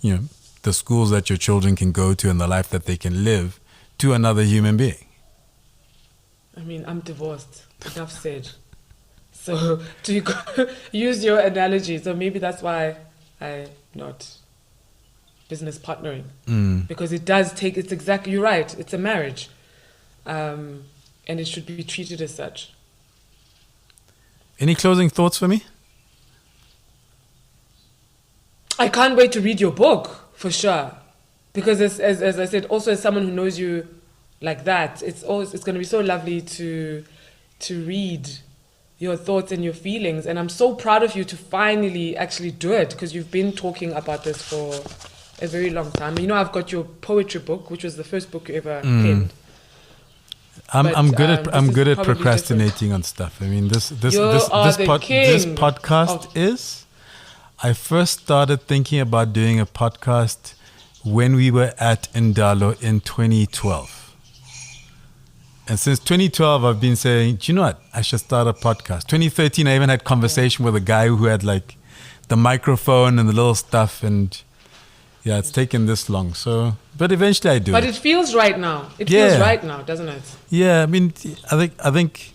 the schools that your children can go to and the life that they can live to another human being. I mean, I'm divorced. Enough said. So to use your analogy, so maybe that's why I'm not business partnering. Because it's exactly, you're right, it's a marriage. And it should be treated as such. Any closing thoughts for me? I can't wait to read your book, for sure. Because as I said, also as someone who knows you like that, it's going to be so lovely to read your thoughts and your feelings. And I'm so proud of you to finally actually do it, because you've been talking about this for a very long time. I've got your poetry book, which was the first book you ever penned. I'm good at procrastinating on stuff. I mean, this podcast is. I first started thinking about doing a podcast when we were at Indalo in 2012. And since 2012, I've been saying, do you know what? I should start a podcast. 2013, I even had conversation with a guy who had like the microphone and the little stuff. And yeah, it's taken this long. So, but eventually I do. But it feels right now. It feels right now, doesn't it? Yeah, I mean, I think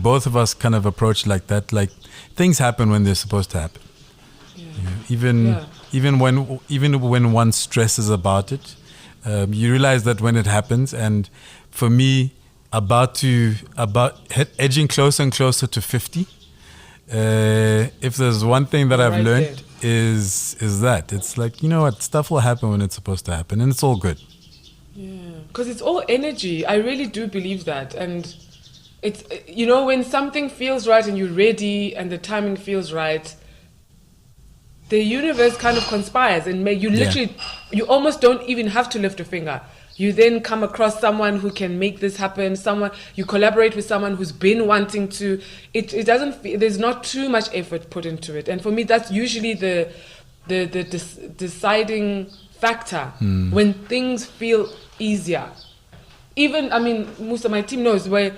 both of us kind of approach like that. Like things happen when they're supposed to happen. Even when one stresses about it, you realize that when it happens. And for me, edging closer and closer to 50, if there's one thing that I've learned is that it's like, you know what, stuff will happen when it's supposed to happen, and it's all good. Yeah, because it's all energy. I really do believe that. And it's, when something feels right and you're ready and the timing feels right, the universe kind of conspires and you almost don't even have to lift a finger. You then come across someone who can make this happen. You collaborate with someone who's been wanting to. It doesn't. There's not too much effort put into it, and for me, that's usually the deciding factor when things feel easier. Even, Musa, my team knows where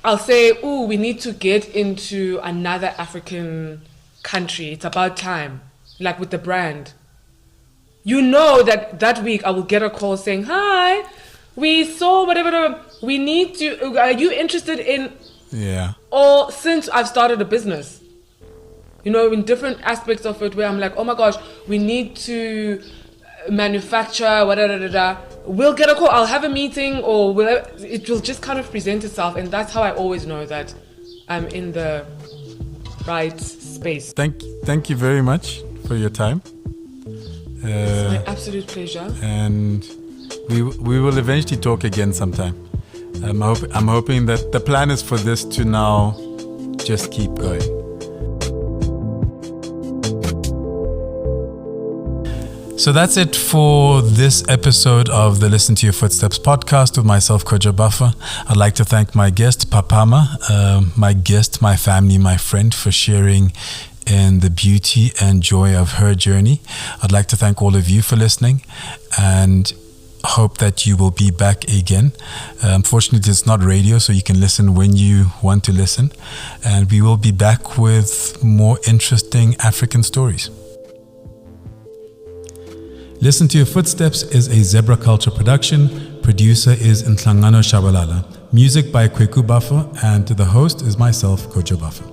I'll say, "Oh, we need to get into another African country. It's about time." Like with the brand, that week I will get a call saying, "Hi, we saw whatever. We need to. Are you interested in?" Yeah. Or since I've started a business, in different aspects of it, where I'm like, "Oh my gosh, we need to manufacture whatever." We'll get a call. I'll have a meeting, or it will just kind of present itself, and that's how I always know that I'm in the right space. Thank you very much for your time. It's my absolute pleasure. And we will eventually talk again sometime. I'm hoping that the plan is for this to now just keep going. So that's it for this episode of the Listen to Your Footsteps podcast with myself, Koja Buffer. I'd like to thank my guest, Papama, my family, my friend, for sharing in the beauty and joy of her journey. I'd like to thank all of you for listening and hope that you will be back again. Unfortunately, it's not radio, so you can listen when you want to listen. And we will be back with more interesting African stories. Listen to Your Footsteps is a Zebra Culture production. Producer is Nhlangano Chabalala. Music by Kweku Buffer, and the host is myself, Koja Buffer.